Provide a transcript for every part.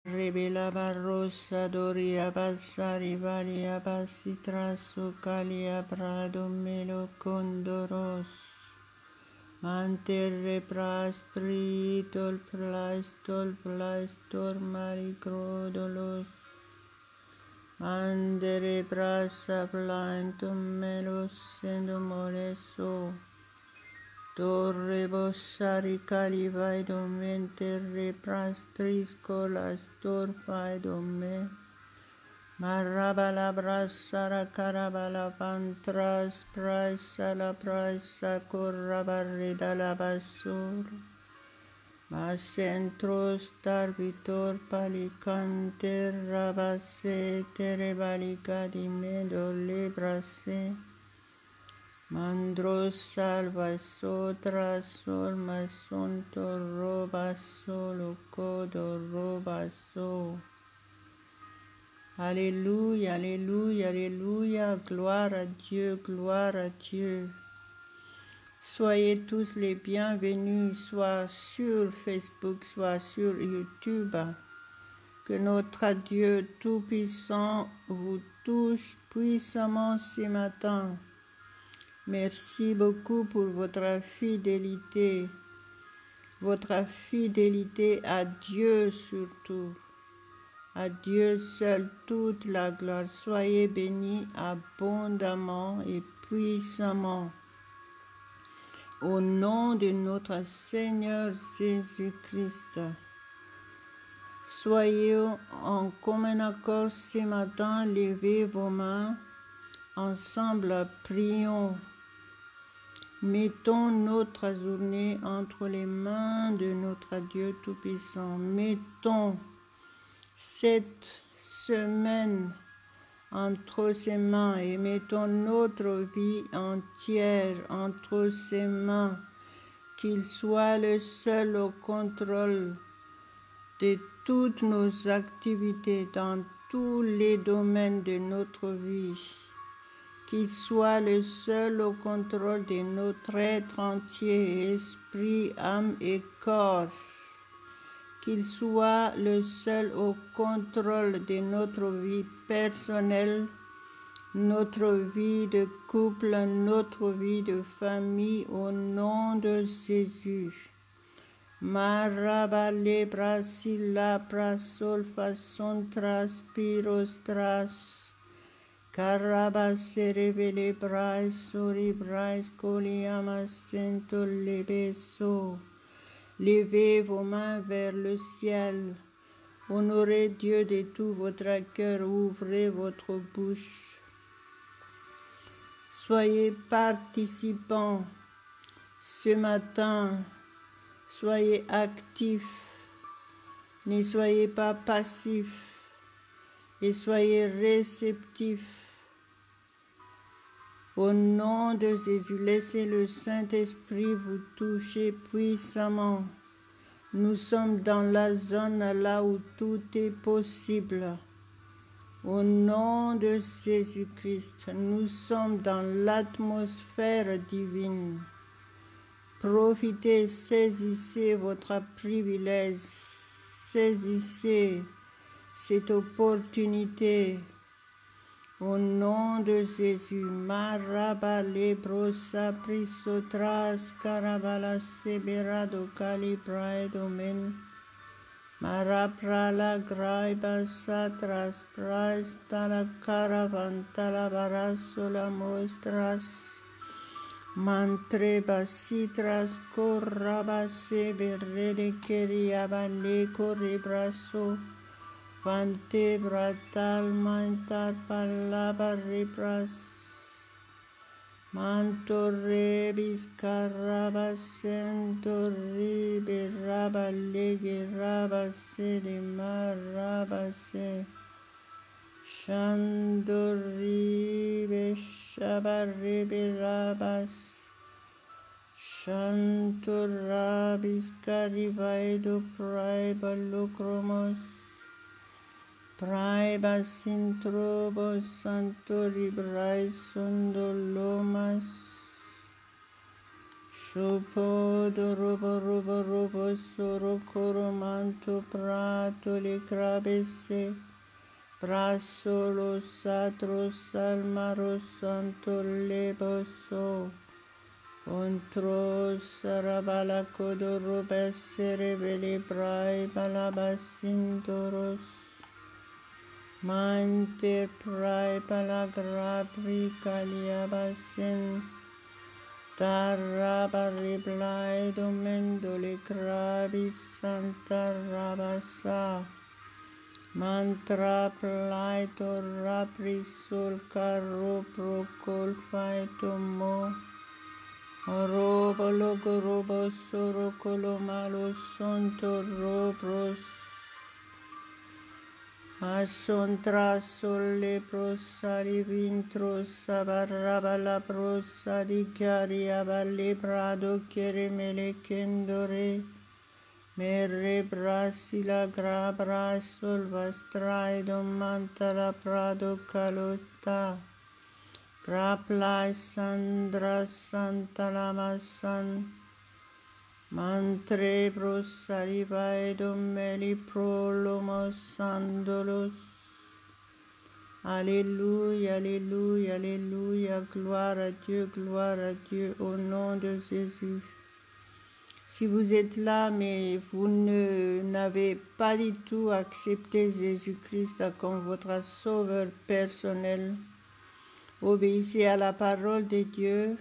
Rebela barrosa doria bassari valia basitra sucalia brado melo condoros. Manterre prastritol plaistor maligrodolos. Mandere brasa plantum melos sendomoleso. Torre bossari calivaidum enterre prastris colas torfaidum me. Marabala brasara carabala pantras praisa la praisa corrabarrida la basur. Masentros tarbitor palicanter rabase terebalica di medo librase. Mandros salva sotra sol masonto roba solo codo roba so. Alléluia, alléluia, alléluia, gloire à Dieu, gloire à Dieu. Soyez tous les bienvenus, soit sur Facebook, soit sur YouTube. Que notre Dieu Tout-Puissant vous touche puissamment ce matin. Merci beaucoup pour votre fidélité à Dieu surtout. À Dieu seul toute la gloire. Soyez bénis abondamment et puissamment. Au nom de notre Seigneur Jésus-Christ. Soyez en commun accord ce matin. Levez vos mains. Ensemble, prions. Mettons notre journée entre les mains de notre Dieu Tout-Puissant. Mettons cette semaine entre ses mains et mettons notre vie entière entre ses mains. Qu'il soit le seul au contrôle de toutes nos activités dans tous les domaines de notre vie. Qu'il soit le seul au contrôle de notre être entier, esprit, âme et corps. Qu'il soit le seul au contrôle de notre vie personnelle, notre vie de couple, notre vie de famille, au nom de Jésus. Marabale brasilla prasol fason traspiros tras. Carabas revele brais sori brais coliamas sento lebeso. Levez vos mains vers le ciel. Honorez Dieu de tout votre cœur. Ouvrez votre bouche. Soyez participants ce matin. Soyez actifs. Ne soyez pas passifs. Et soyez réceptifs. Au nom de Jésus, laissez le Saint-Esprit vous toucher puissamment. Nous sommes dans la zone là où tout est possible. Au nom de Jésus-Christ, nous sommes dans l'atmosphère divine. Profitez, saisissez votre privilège, saisissez cette opportunité. Au nom de Jésus, Marabale brosa prisotras carabala seberado calibraedomen. Maraprala graiba satras prais tala caravan talabara sola muestras. Mantreba citras corraba seberede queriaba le correbraso. Vante bratal mantar palabra repras. Manto rebis carabas sento ribe raba lege raba se de mar raba se. Shando ribe shaba ribe rabas. Shanto rabis caribaido praiba lucromos. Praiba sintrobo santo librais sundo lomas. Shupo dorobo robo robo soro coromanto prato le crabese. Brasso lo satro salmaro santo leboso. Contro sarabala codoro bessere vele brai balabasindoros. Manter prai balagrabri caliabasin. Tarabari blai domendole crabis santa rabasa. Mantra plaito rapri sul carro procol faito mo. Robo logo robo soro colomalo sonto robros. Asontra sole prosari vintro sabarraba la prosa di chiariaba librado chiere kendore. Mere brasi la grabra sol vastrai domanta la prado calosta. Grapla sandra santa lamasan. Mantre prosaliva edomeli prolomos sandolos. Alléluia, alléluia, alléluia, gloire à Dieu, au nom de Jésus. Si vous êtes là, mais vous n'avez pas du tout accepté Jésus-Christ comme votre sauveur personnel, obéissez à la parole de Dieu.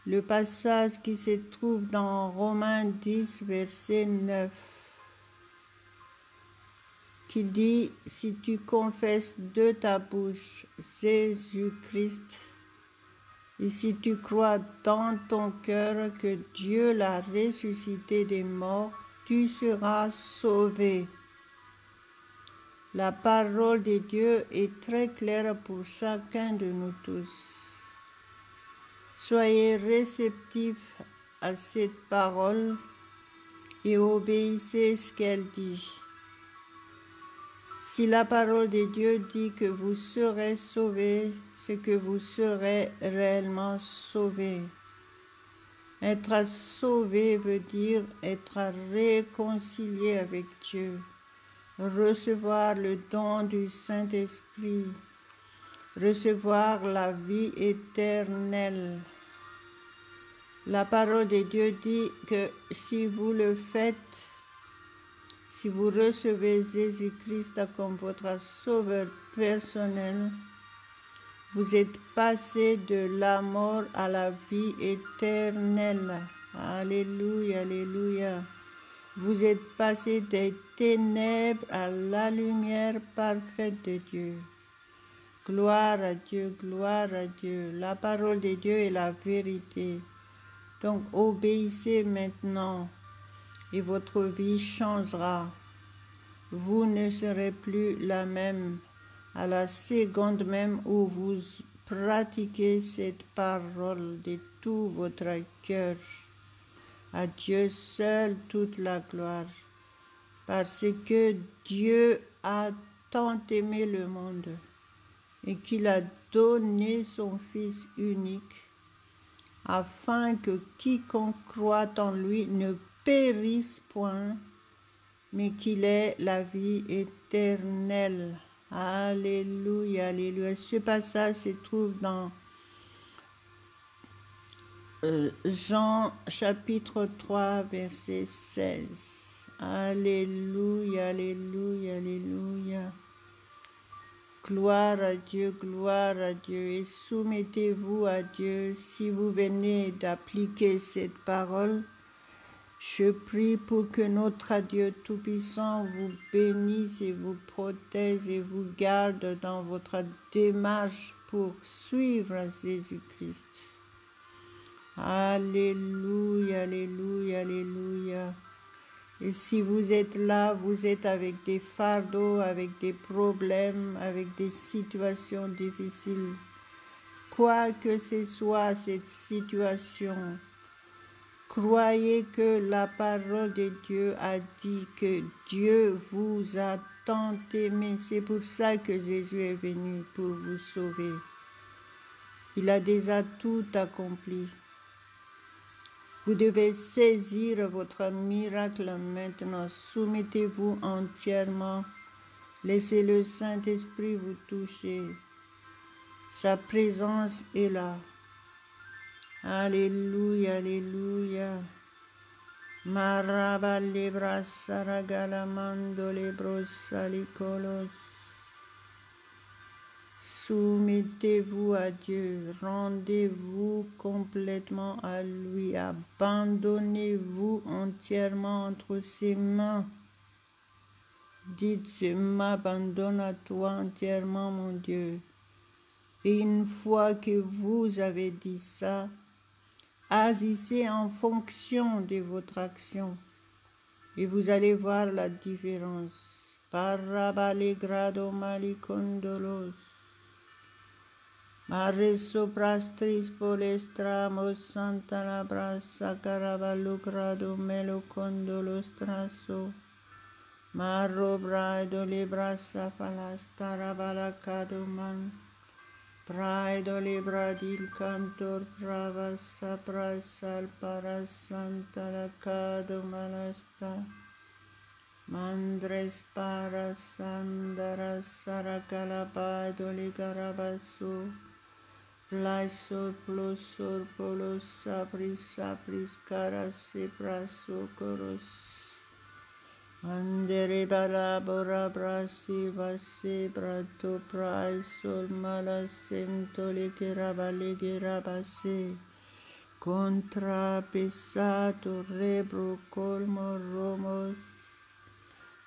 Le passage qui se trouve dans Romains 10, verset 9, qui dit, si tu confesses de ta bouche Jésus-Christ, et si tu crois dans ton cœur que Dieu l'a ressuscité des morts, tu seras sauvé. La parole de Dieu est très claire pour chacun de nous tous. Soyez réceptifs à cette parole et obéissez à ce qu'elle dit. Si la parole de Dieu dit que vous serez sauvés, c'est que vous serez réellement sauvés. Être sauvé veut dire être réconcilié avec Dieu, recevoir le don du Saint-Esprit, recevoir la vie éternelle. La parole de Dieu dit que si vous le faites, si vous recevez Jésus-Christ comme votre sauveur personnel, vous êtes passé de la mort à la vie éternelle. Alléluia, alléluia. Vous êtes passé des ténèbres à la lumière parfaite de Dieu. Gloire à Dieu, gloire à Dieu. La parole de Dieu est la vérité. Donc obéissez maintenant et votre vie changera. Vous ne serez plus la même à la seconde même où vous pratiquez cette parole de tout votre cœur. À Dieu seul toute la gloire, parce que Dieu a tant aimé le monde et qu'il a donné son Fils unique, afin que quiconque croit en lui ne périsse point, mais qu'il ait la vie éternelle. Alléluia, alléluia. Ce passage se trouve dans Jean chapitre 3, verset 16. Alléluia, alléluia, alléluia. Gloire à Dieu, gloire à Dieu. Et soumettez-vous à Dieu si vous venez d'appliquer cette parole. Je prie pour que notre Dieu Tout-Puissant vous bénisse et vous protège et vous garde dans votre démarche pour suivre Jésus-Christ. Alléluia, alléluia, alléluia. Et si vous êtes là, vous êtes avec des fardeaux, avec des problèmes, avec des situations difficiles. Quoi que ce soit cette situation, croyez que la parole de Dieu a dit que Dieu vous a tant aimé. C'est pour ça que Jésus est venu, pour vous sauver. Il a déjà tout accompli. Vous devez saisir votre miracle maintenant. Soumettez-vous entièrement. Laissez le Saint-Esprit vous toucher. Sa présence est là. Alléluia, alléluia. Maraba libra saragalamando libros salikolos. Soumettez-vous à Dieu, rendez-vous complètement à lui, abandonnez-vous entièrement entre ses mains. Dites, je m'abandonne à toi entièrement, mon Dieu. Et une fois que vous avez dit ça, agissez en fonction de votre action et vous allez voir la différence. Parabalegrado malicondolos. Mare soprastris polestramos santa la brasa carabalugrado melocondolos traso. Marro braido librasa palastarabalacado man. Praido libradil cantor pravasa prasal para santa lacado malasta. Mandres para sandara saracalabado ligarabasu. Plaisor plosor polos sabris caras sepraso coros. Andere balabora brasi vase brato praisol malasento legirabase contra pesato rebro colmo romos.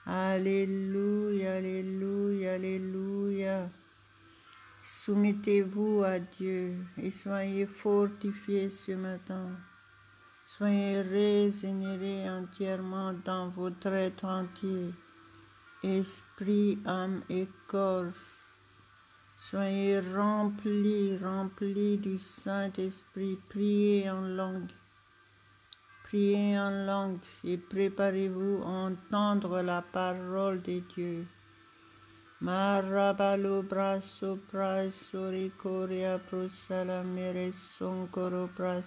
Alléluia, alléluia, alléluia. Soumettez-vous à Dieu et soyez fortifiés ce matin. Soyez régénérés entièrement dans votre être entier, esprit, âme et corps. Soyez remplis, remplis du Saint-Esprit. Priez en langue et préparez-vous à entendre la parole de Dieu. Marabalo braso pras soricoria prosalamere soncoro pras.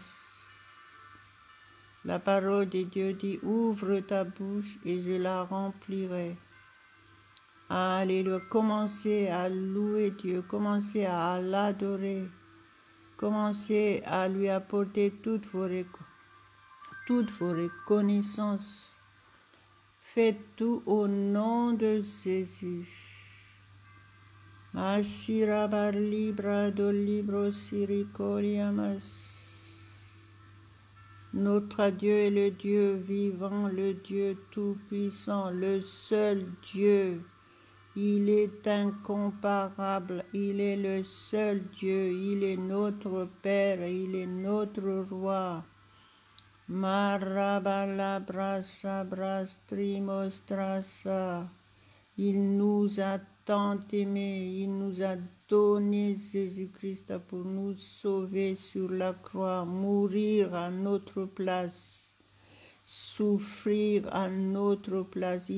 La parole de Dieu dit, ouvre ta bouche et je la remplirai. Alléluia. Commencez à louer Dieu, commencez à l'adorer, commencez à lui apporter toutes vos reconnaissances. Faites tout au nom de Jésus. Masirabar libra do libro siricoliamas. Notre Dieu est le Dieu vivant, le Dieu tout-puissant, le seul Dieu. Il est incomparable, il est le seul Dieu, il est notre Père, il est notre Roi. Marabala brasa brastrimos trasa. Il nous a tant aimés, il nous a donné Jésus-Christ pour nous sauver sur la croix, mourir à notre place, souffrir à notre place.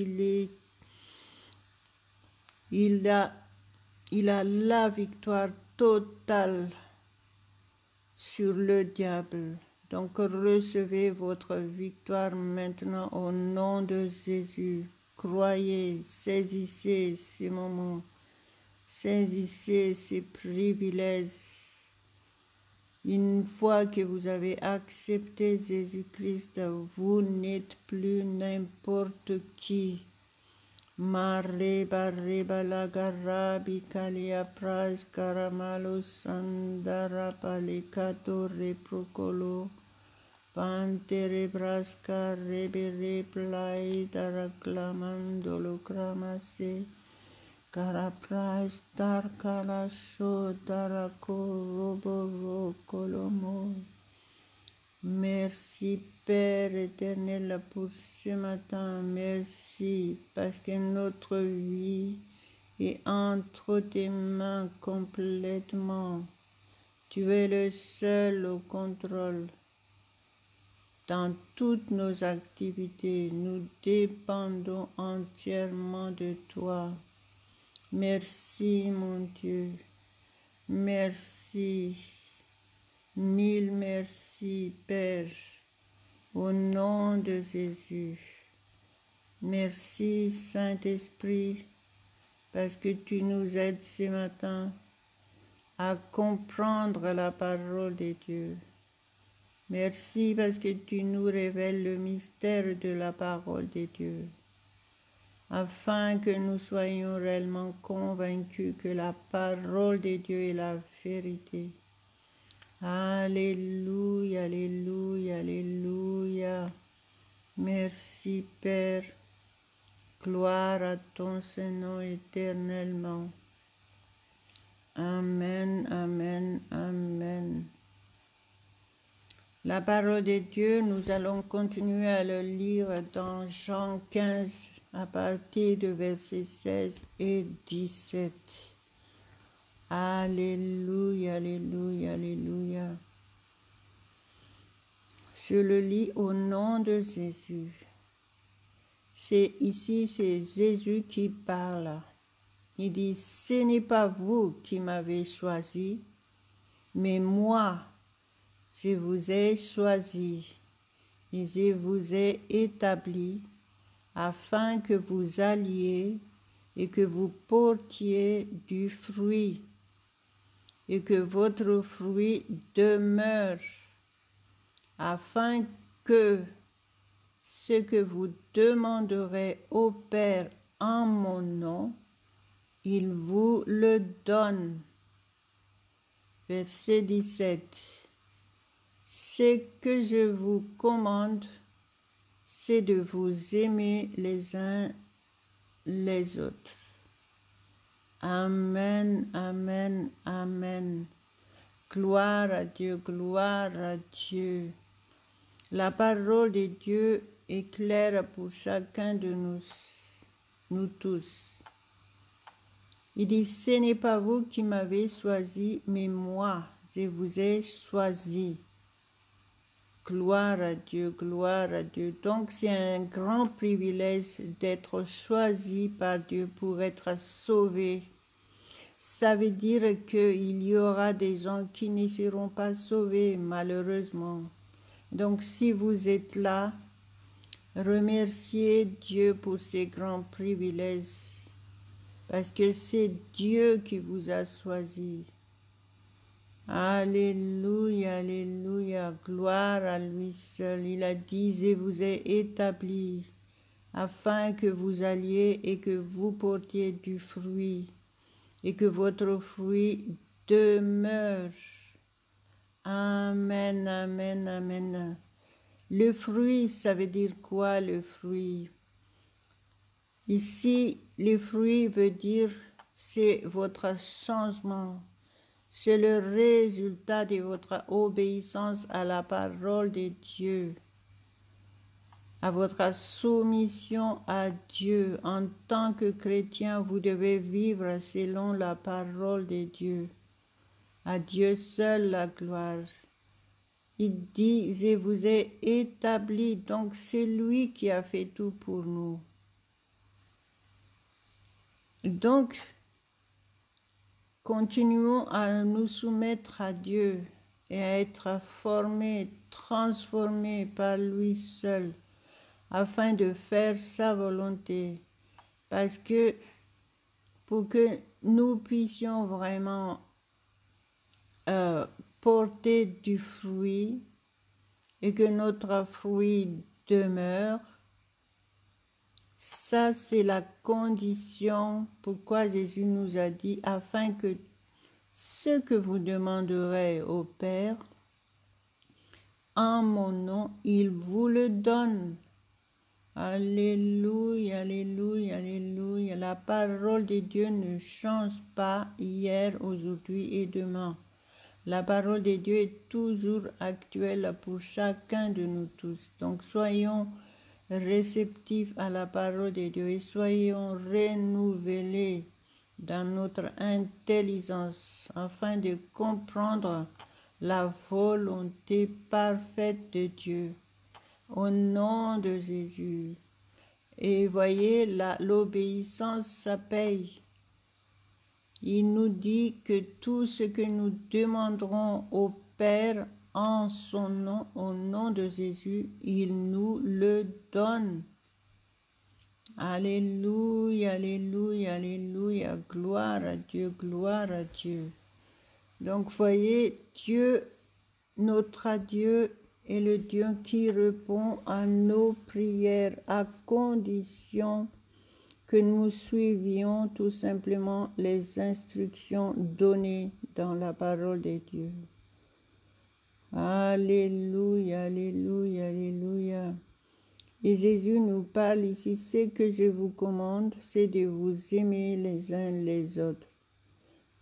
Il a la victoire totale sur le diable. Donc recevez votre victoire maintenant au nom de Jésus. Croyez, saisissez ce moment, saisissez ces privilèges. Une fois que vous avez accepté Jésus-Christ, vous n'êtes plus n'importe qui. Marreba reba la garabi kalia pras karamalo sandara palikato reprocolo. Pantere brasca rebere plai daraclamando lo cramase. Caraprais tarcala sho daraco robo colomo. Merci Père éternel pour ce matin. Merci parce que notre vie est entre tes mains complètement. Tu es le seul au contrôle. Dans toutes nos activités, nous dépendons entièrement de toi. Merci mon Dieu. Merci. Mille merci Père. Au nom de Jésus. Merci Saint-Esprit, parce que tu nous aides ce matin à comprendre la parole de Dieu. Merci parce que tu nous révèles le mystère de la parole de Dieu, afin que nous soyons réellement convaincus que la parole de Dieu est la vérité. Alléluia, alléluia, alléluia. Merci Père. Gloire à ton Saint-Nom éternellement. Amen, amen, amen. La parole de Dieu, nous allons continuer à le lire dans Jean 15 à partir de versets 16 et 17. Alléluia, alléluia, alléluia. Je le lis au nom de Jésus. C'est Jésus qui parle. Il dit, ce n'est pas vous qui m'avez choisi, mais moi, je vous ai choisi et je vous ai établi afin que vous alliez et que vous portiez du fruit et que votre fruit demeure, afin que ce que vous demanderez au Père en mon nom, il vous le donne. Verset 17. Ce que je vous commande, c'est de vous aimer les uns les autres. Amen, amen, amen. Gloire à Dieu, gloire à Dieu. La parole de Dieu est claire pour chacun de nous tous. Il dit, ce n'est pas vous qui m'avez choisi, mais moi, je vous ai choisi. Gloire à Dieu, gloire à Dieu. Donc c'est un grand privilège d'être choisi par Dieu pour être sauvé. Ça veut dire qu'il y aura des gens qui ne seront pas sauvés, malheureusement. Donc si vous êtes là, remerciez Dieu pour ces grands privilèges, parce que c'est Dieu qui vous a choisi. Alléluia, alléluia, gloire à lui seul. Il a dit, je vous ai établi afin que vous alliez et que vous portiez du fruit et que votre fruit demeure. Amen, amen, amen. Le fruit, ça veut dire quoi le fruit? Ici, le fruit veut dire c'est votre changement. C'est le résultat de votre obéissance à la parole de Dieu, à votre soumission à Dieu. En tant que chrétien, vous devez vivre selon la parole de Dieu. À Dieu seul la gloire. Il dit, je vous ai établi, donc c'est lui qui a fait tout pour nous. Donc, continuons à nous soumettre à Dieu et à être formés, transformés par lui seul, afin de faire sa volonté. Parce que pour que nous puissions vraiment porter du fruit et que notre fruit demeure, ça c'est la condition pourquoi Jésus nous a dit, afin que ce que vous demanderez au Père, en mon nom, il vous le donne. Alléluia, alléluia, alléluia. La parole de Dieu ne change pas hier, aujourd'hui et demain. La parole de Dieu est toujours actuelle pour chacun de nous tous. Donc soyons réceptifs à la parole de Dieu et soyons renouvelés dans notre intelligence afin de comprendre la volonté parfaite de Dieu. Au nom de Jésus. Et voyez, l'obéissance, ça paye. Il nous dit que tout ce que nous demanderons au Père en son nom, au nom de Jésus, il nous le donne. Alléluia, alléluia, alléluia, gloire à Dieu, gloire à Dieu. Donc voyez, Dieu, notre Dieu, est le Dieu qui répond à nos prières à condition que nous suivions tout simplement les instructions données dans la parole de Dieu. Alléluia, alléluia, alléluia. Et Jésus nous parle ici, ce que je vous commande, c'est de vous aimer les uns les autres.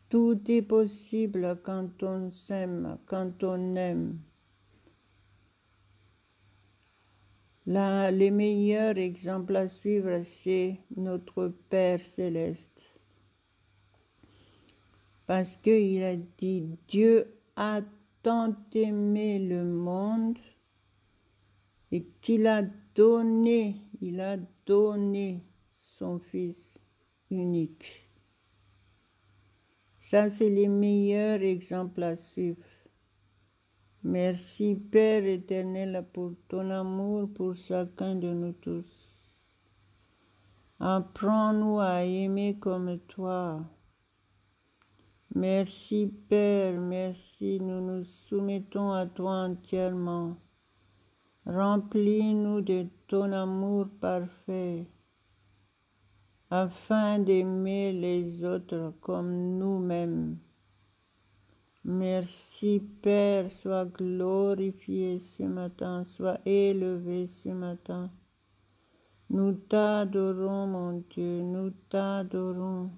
Tout est possible quand on s'aime, quand on aime. Là, le meilleur exemple à suivre, c'est notre Père céleste. Parce qu'il a dit, Dieu a tant aimé le monde et qu'il a donné son Fils unique. Ça, c'est le meilleur exemple à suivre. Merci Père éternel pour ton amour pour chacun de nous tous. Apprends-nous à aimer comme toi. Merci Père, merci, nous nous soumettons à toi entièrement. Remplis-nous de ton amour parfait, afin d'aimer les autres comme nous-mêmes. Merci Père, sois glorifié ce matin, sois élevé ce matin. Nous t'adorons mon Dieu, nous t'adorons.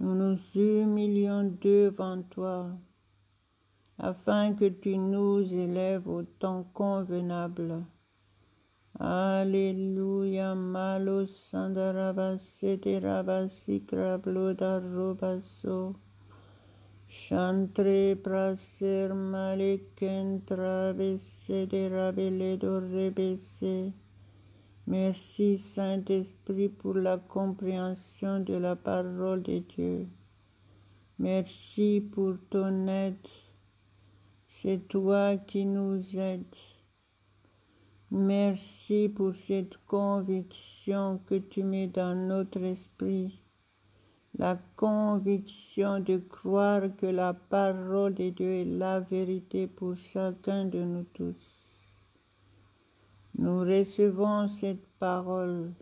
Nous nous humilions devant toi, afin que tu nous élèves au temps convenable. Alléluia, malo sandarabasete rabasikrablodarobaso. Chantre praser malekentra besede rabeledo rebese. Merci Saint-Esprit pour la compréhension de la parole de Dieu. Merci pour ton aide. C'est toi qui nous aides. Merci pour cette conviction que tu mets dans notre esprit. La conviction de croire que la parole de Dieu est la vérité pour chacun de nous tous. Nous recevons cette parole.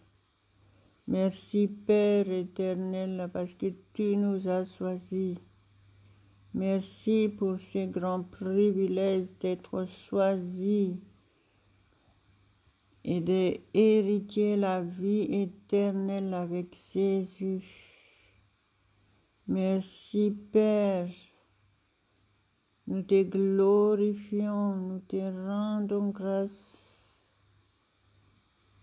Merci Père éternel parce que tu nous as choisis. Merci pour ce grand privilège d'être choisis et d'hériter la vie éternelle avec Jésus. Merci Père, nous te glorifions, nous te rendons grâce.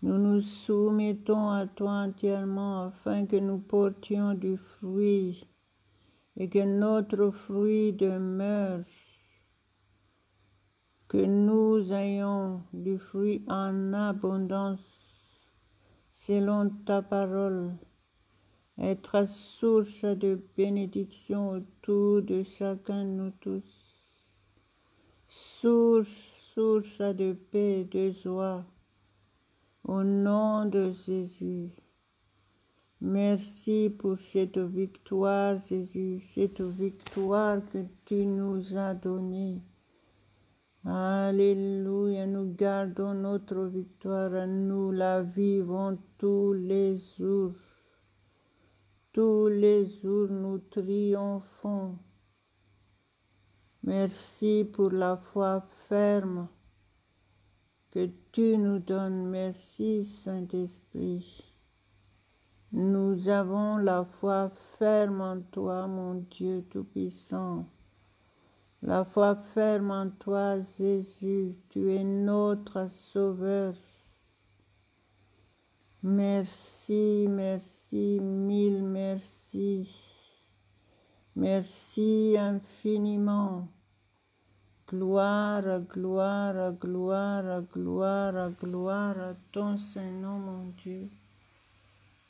Nous nous soumettons à toi entièrement afin que nous portions du fruit et que notre fruit demeure, que nous ayons du fruit en abondance selon ta parole. Être source de bénédiction autour de chacun de nous tous. Source de paix et de joie. Au nom de Jésus. Merci pour cette victoire, Jésus, cette victoire que tu nous as donnée. Alléluia, nous gardons notre victoire, nous la vivons tous les jours. Tous les jours, nous triomphons. Merci pour la foi ferme que tu nous donnes. Merci, Saint-Esprit. Nous avons la foi ferme en toi, mon Dieu Tout-Puissant. La foi ferme en toi, Jésus. Tu es notre Sauveur. Merci, merci, mille merci. Merci infiniment. Gloire, gloire, gloire, gloire, gloire à ton Saint-Nom, mon Dieu.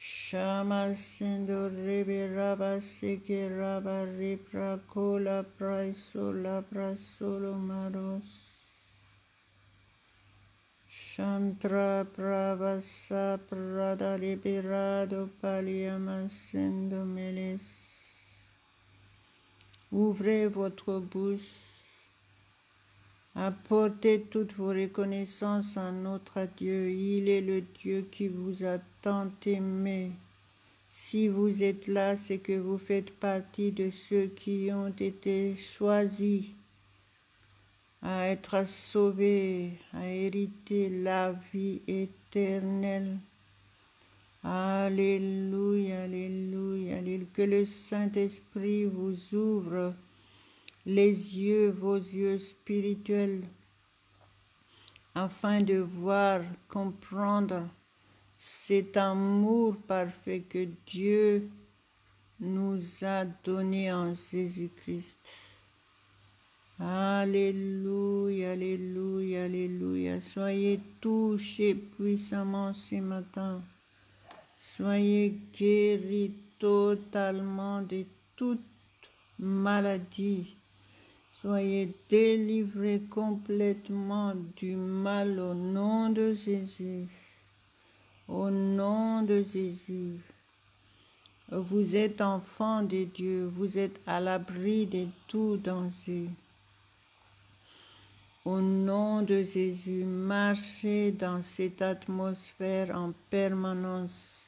Shamasendo Rebiraba Sekiraba Ripra Kola Praisola Prasolo Maros Shantra Pravasa Prada Ribirado Paliamasendo Melis. Ouvrez votre bouche. Apportez toutes vos reconnaissances à notre Dieu. Il est le Dieu qui vous a tant aimé. Si vous êtes là, c'est que vous faites partie de ceux qui ont été choisis à être sauvés, à hériter la vie éternelle. Alléluia, alléluia, alléluia. Que le Saint-Esprit vous ouvre les yeux, vos yeux spirituels, afin de voir, comprendre cet amour parfait que Dieu nous a donné en Jésus-Christ. Alléluia, alléluia, alléluia. Soyez touchés puissamment ce matin. Soyez guéris totalement de toute maladie. Soyez délivrés complètement du mal au nom de Jésus. Au nom de Jésus. Vous êtes enfants de Dieu. Vous êtes à l'abri de tout danger. Au nom de Jésus, marchez dans cette atmosphère en permanence.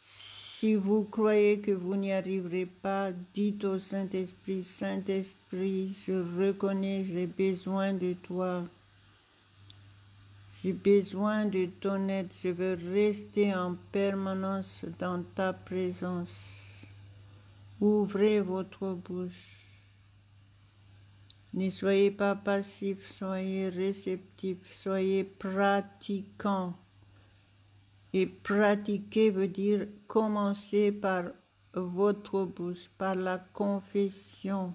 Si vous croyez que vous n'y arriverez pas, dites au Saint-Esprit, Saint-Esprit, je reconnais, j'ai besoin de toi. J'ai besoin de ton aide. Je veux rester en permanence dans ta présence. Ouvrez votre bouche. Ne soyez pas passifs, soyez réceptifs, soyez pratiquants. Et pratiquer veut dire commencer par votre bouche, par la confession.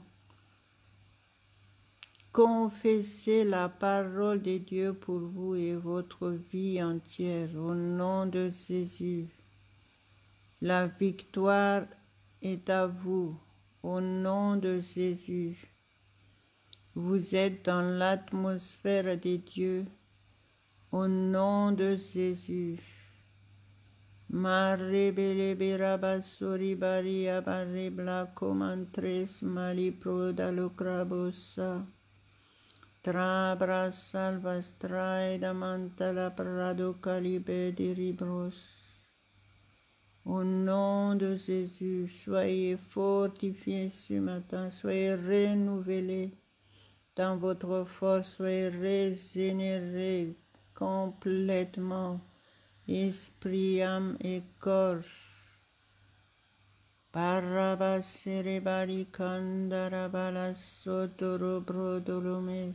Confessez la parole de Dieu pour vous et votre vie entière. Au nom de Jésus, la victoire est à vous. Au nom de Jésus, vous êtes dans l'atmosphère de Dieu. Au nom de Jésus. Marebelebirabasuri baria barebla comantres malipro dalocrabosa. Trabra salvas traida mantala prado calibe diribros. Au nom de Jésus, soyez fortifiés ce matin, soyez renouvelés dans votre force, soyez régénérés complètement, esprit, âme et corps. Parabasserebali kandarabala sotoro brodolomes.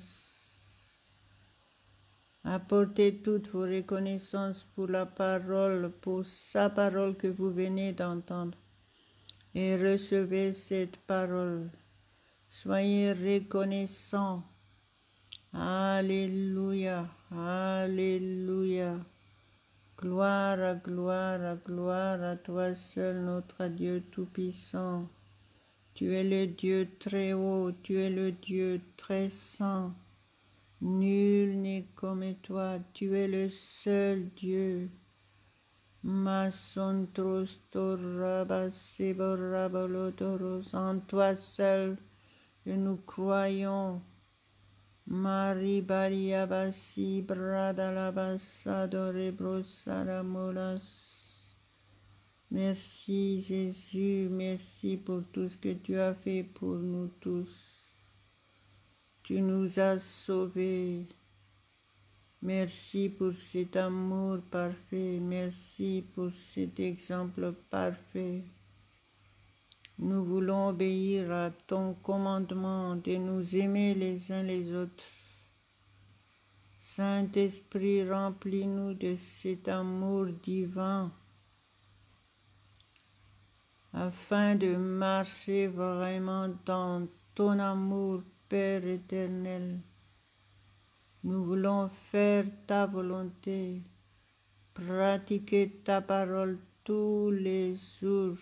Apportez toutes vos reconnaissances pour la parole, pour sa parole que vous venez d'entendre. Et recevez cette parole. Soyez reconnaissants. Alléluia, alléluia. Gloire, gloire, gloire à toi seul, notre Dieu Tout-Puissant. Tu es le Dieu très haut, tu es le Dieu très saint. Nul n'est comme toi, tu es le seul Dieu. Masontros torabasebораbolodоros. En toi seul que nous croyons. Marie Bariabasi Bradalabasa Dorebrosaramolas. Merci Jésus, merci pour tout ce que tu as fait pour nous tous. Tu nous as sauvés. Merci pour cet amour parfait. Merci pour cet exemple parfait. Nous voulons obéir à ton commandement de nous aimer les uns les autres. Saint-Esprit, remplis-nous de cet amour divin afin de marcher vraiment dans ton amour, Père éternel. Nous voulons faire ta volonté, pratiquer ta parole tous les jours.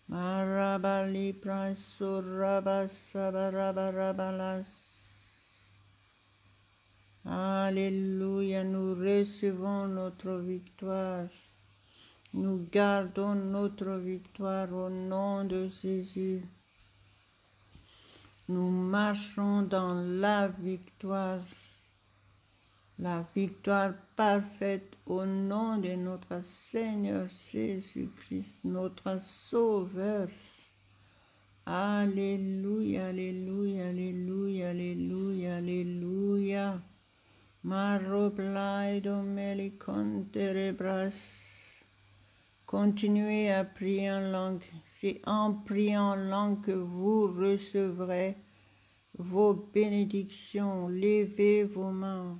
Marabali prasurabasabarabaras. Alléluia, nous recevons notre victoire. Nous gardons notre victoire au nom de Jésus. Nous marchons dans la victoire parfaite au nom de notre Seigneur Jésus-Christ, notre Sauveur. Alléluia, alléluia, alléluia, alléluia, alléluia. Maroblaido meliconterebras. Continuez à prier en langue. C'est en priant en langue que vous recevrez vos bénédictions. Levez vos mains.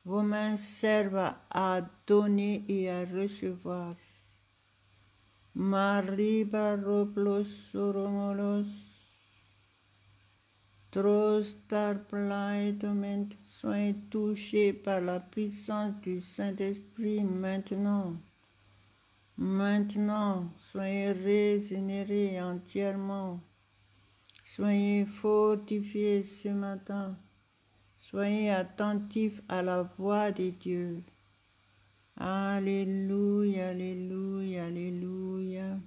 Vos mains servent à donner et à recevoir. Mariba roblos soromolos. Soyez touchés par la puissance du Saint-Esprit maintenant. Maintenant, soyez régénérés entièrement. Soyez fortifiés ce matin. Soyez attentifs à la voix de Dieu. Alléluia, alléluia, alléluia.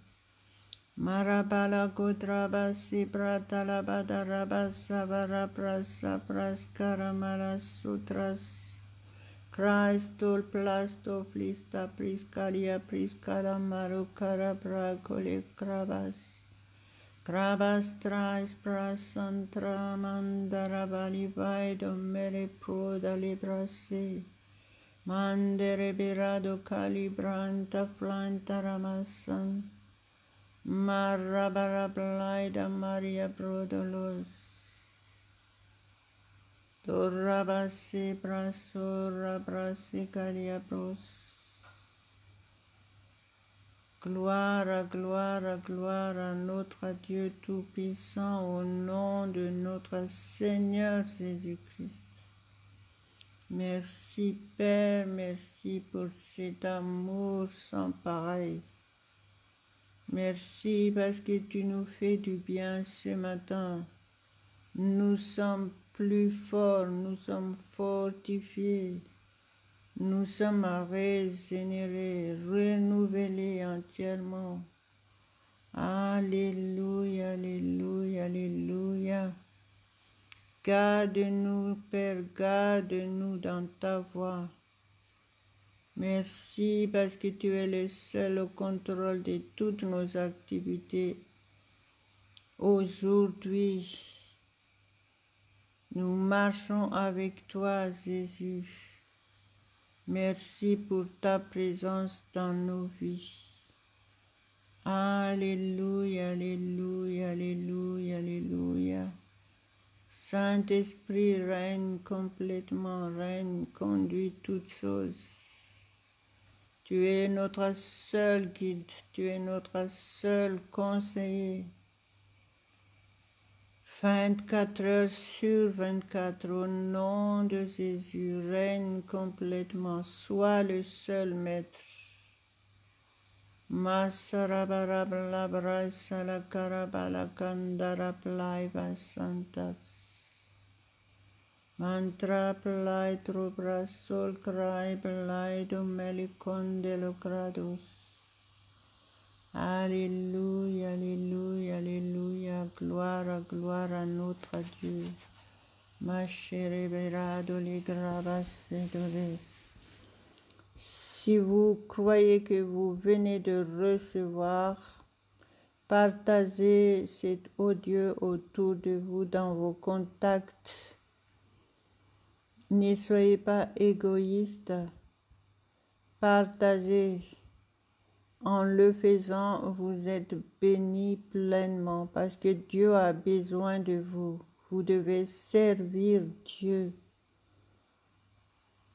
Marabala godrabasi bratalabadarabasavara prasapraskaramala sutras. Christol plasto flista priscalia priscala marucara bracole crabas. Crabas trais prasantra mandara balivaido mere proda librase. Mandere birado calibranta planta ramasan. Marabarablaida Maria Brodolos. Torabasi brasura brasicalia bros. Gloire, gloire, gloire à notre Dieu Tout-Puissant au nom de notre Seigneur Jésus-Christ. Merci Père, merci pour cet amour sans pareil. Merci parce que tu nous fais du bien ce matin. Nous sommes plus forts, nous sommes fortifiés, nous sommes régénérés, renouvelés entièrement. Alléluia, alléluia, alléluia. Garde-nous, Père, garde-nous dans ta voie. Merci parce que tu es le seul au contrôle de toutes nos activités. Aujourd'hui, nous marchons avec toi, Jésus. Merci pour ta présence dans nos vies. Alléluia, alléluia, alléluia, alléluia. Saint-Esprit règne complètement, règne, conduit toutes choses. Tu es notre seul guide, tu es notre seul conseiller. 24 heures sur 24, au nom de Jésus, règne complètement, sois le seul maître. Masarabarabla salakarabala kandara plaiva santas. Mantra plai trobrasol crai plai domelicondelo grados. Alléluia, alléluia, alléluia, gloire, gloire à notre Dieu. Ma chère berado les gravas et dores. Si vous croyez que vous venez de recevoir, partagez cet audio autour de vous dans vos contacts. Ne soyez pas égoïste. Partagez. En le faisant, vous êtes bénis pleinement parce que Dieu a besoin de vous. Vous devez servir Dieu.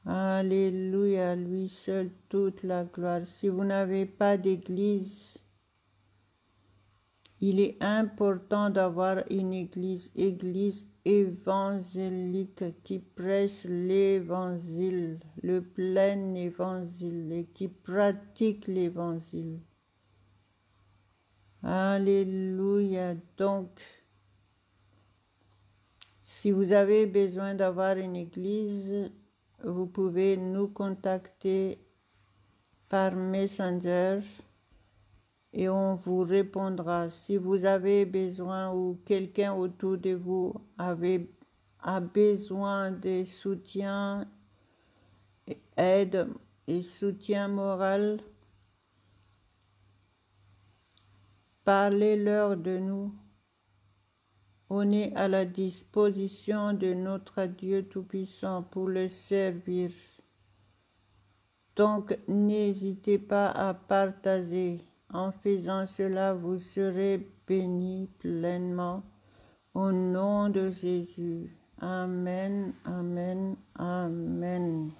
Alléluia, à lui seul toute la gloire. Si vous n'avez pas d'église, il est important d'avoir une église évangélique qui prêche l'évangile, le plein évangile et qui pratique l'évangile. Alléluia. Donc, si vous avez besoin d'avoir une église, vous pouvez nous contacter par Messenger et on vous répondra. Si vous avez besoin ou quelqu'un autour de vous a besoin de soutien, aide et soutien moral, parlez-leur de nous. On est à la disposition de notre Dieu Tout-Puissant pour le servir. Donc, n'hésitez pas à partager. En faisant cela, vous serez bénis pleinement. Au nom de Jésus. Amen, amen, amen.